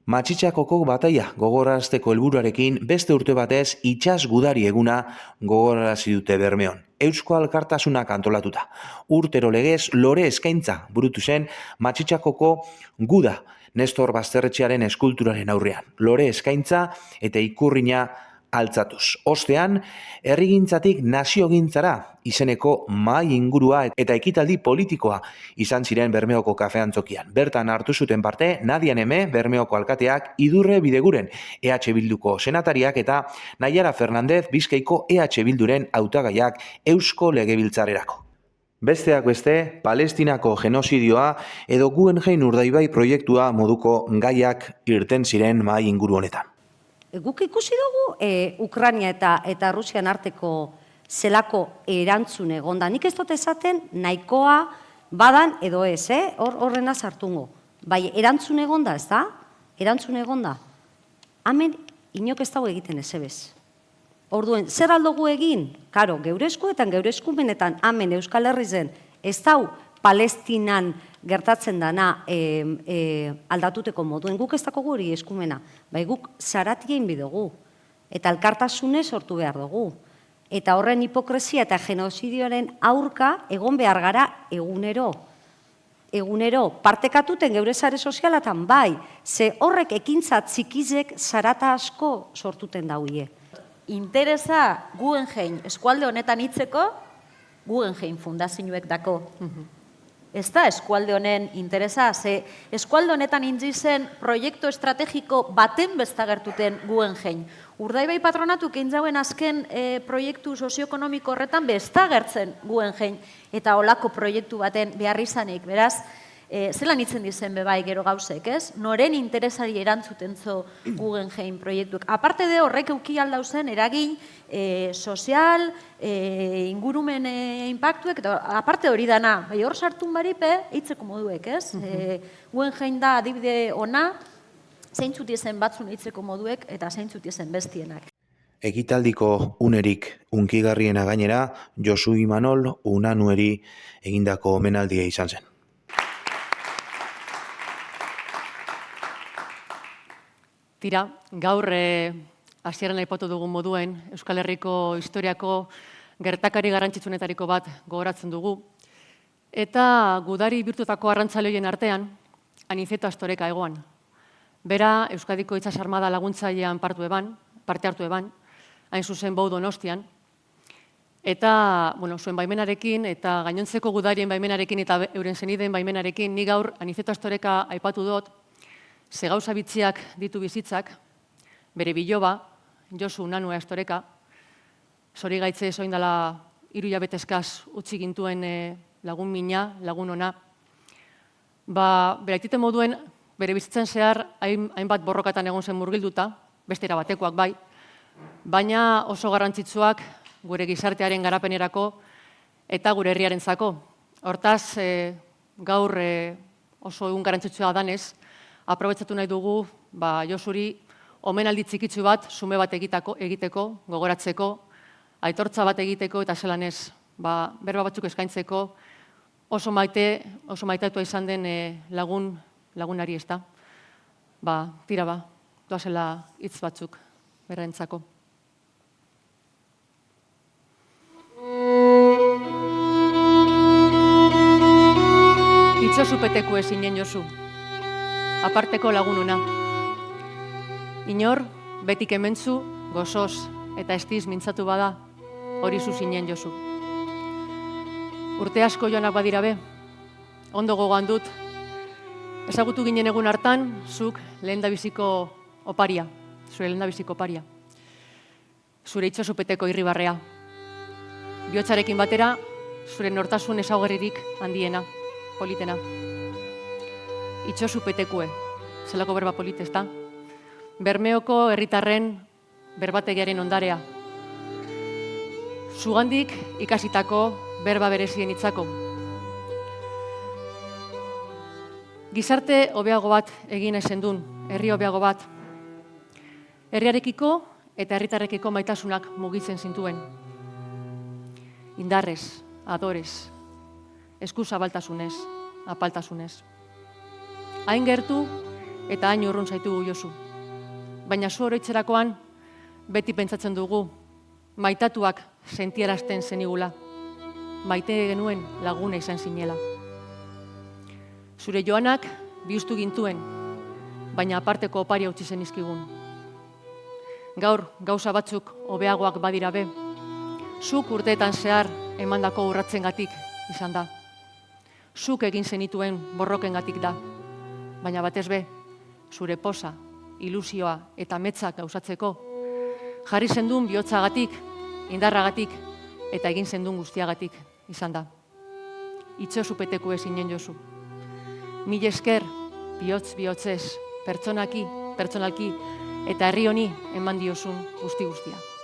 Matxitxakoko bataia gogorarazteko helburuarekin beste urte batez itsas gudari eguna gogorarazi dute Bermeon. Eusko Alkartasunak antolatuta. Urtero legez lore eskaintza burutu zen Matxitxakoko guda Nestor Basterretxearen eskulturaren aurrean. Lore eskaintza eta ikurrina altzatuz. Ostean, herrigintzatik naziogintzara izeneko mahai ingurua eta ekitaldi politikoa izan ziren Bermeoko kafeantzokian. Bertan hartu zuten parte Nadia Neme, Bermeoko alkateak, Idurre Bideguren EH Bilduko senatariak eta Naiara Fernandez Bizkaiko EH Bilduren hautagaiak Eusko Legebiltzarrerako. Besteak beste, Palestinako genozidioa edo Guggenheim Urdaibai proiektua moduko gaiak irten ziren mahai inguru honetan. Guk ikusi dugu Ukraina eta Rusian arteko zelako erantzun egonda. Nik ez dut esaten nahikoa badan edo ez, horrena sartungo. Bai, erantzun egonda, ez da? Erantzun egonda. Hemen inok ez dago egiten ezebez. Orduen, zer aldugu egin? Karo, geure eskuetan, geure eskumenetan, hemen Euskal Herrizen ez dau Palestinan gertatzen dana aldatuteko moduen. Guk ez dago guri eskumena. Bai, guk zaratien bidugu. Eta elkartasune sortu behar dugu. Eta horren hipokresia eta genozidioaren aurka egon behar gara egunero. Egunero, partekatuten geure sare sozialatan, bai, ze horrek ekintza txikizek zarata asko sortuten dauie. Interesa Guggenheim eskualde honetan hitzeko, Guggenheim fundazioek dako. Ez da eskualde honen interesa, ze eskualde honetan intzizen proiektu estrategiko baten bestagertuten Guggenheim. Urdaibai patronatuk egin azken proiektu sozioekonomiko horretan bestagertzen Guggenheim eta olako proiektu baten behar izanik. Beraz, zelan hitzen dizen bebai gero gauzek, ez? Noren interesari erantzuten zo Guggenheim proiektuak. Aparte de horrek euki aldauzen eragin sozial, ingurumen impactuek, eta aparte hori dana, bai hor sartun baripe, hitzeko moduek, ez? Guggenheim da adibide ona, zeintzut izen batzun hitzeko moduek, eta zeintzut izen bestienak. Ekitaldiko unerik unkigarriena gainera, Josu Imanol Unanueri egindako omenaldia izan zen. Tira, gaur hasieran aipatu dugun moduen, Euskal Herriko historiako gertakari garrantzitsuenetariko bat gogoratzen dugu. Eta gudari bihurtutako arrantzaleoien artean, Aniceto Astoreka egoan. Bera, Euskadiko Itsas Armada laguntzailean parte hartu eban, hain zuzen Bou Donostian. Eta, zuen baimenarekin eta gainontzeko gudarien baimenarekin eta euren zenideen baimenarekin, ni gaur Aniceto Astoreka aipatu dut, ze gauza bitxiak ditu bizitzak, bere biloba, Josu Unanue Astoreka, zori gaitze zoindala 3 hilabete eskaz utzi gintuen lagun mina, lagun ona. Bere aitite moduen, bere bizitzen zehar hainbat borrokatan egon zen murgilduta, beste erabatekoak bai, baina oso garrantzitsuak gure gizartearen garapenerako eta gure herriarentzako. Hortaz, gaur oso egun garrantzitsua danez, aprobetxatu nahi dugu Josuri omenaldi txikitsu bat, sume bat egiteko, gogoratzeko, aitortza bat egiteko eta zelanez berba batzuk eskaintzeko oso maitatua izan den lagunari ez da. Tira doazela hitz batzuk berrentzako. Itxosu peteku ezinen Josu, aparteko lagununa. Inor, betik hementzu, gozoz eta estiz mintzatu bada, hori zuzinen Josu. Urte asko joanak badira be, ondo gogoan dut, ezagutu ginen egun hartan, zuk lehendabiziko oparia, zure lehendabiziko oparia. Zure itxosupeteko irribarrea. Bihotzarekin batera, zure nortasun ezaugarririk handiena, politena. Itxosupetekue, zelako berba polit ez da. Bermeoko herritarren berbategiaren ondarea. Zugandik ikasitako berba berezien hitzako. Gizarte hobeago bat egin ezen dun, herri hobeago bat. Herriarekiko eta herritarrekiko maitasunak mugitzen zintuen. Indarrez, adorez, eskuzabaltasunez, apaltasunez. Hain gertu eta hain urrun zaitugu Josu. Baina zu oroitzerakoan, beti pentsatzen dugu, maitatuak sentiarazten zenigula. Maite genuen laguna izan zinela. Zure joanak bihuztu gintuen, baina aparteko opari utzi zenizkigun. Gaur, gauza batzuk hobeagoak badira be, zuk urteetan zehar emandako urratzengatik izan da. Zuk egin zenituen borrokengatik da, baina batez be, zure posa, ilusioa eta metzak gauzatzeko, jarri zendun bihotzagatik, indarragatik eta egin zendun guztiagatik izan da. Itxosupeteko ezinen Josu. Mil esker, bihotz-bihotzez, pertsonalki eta herri honi eman diozun guzti-guztia.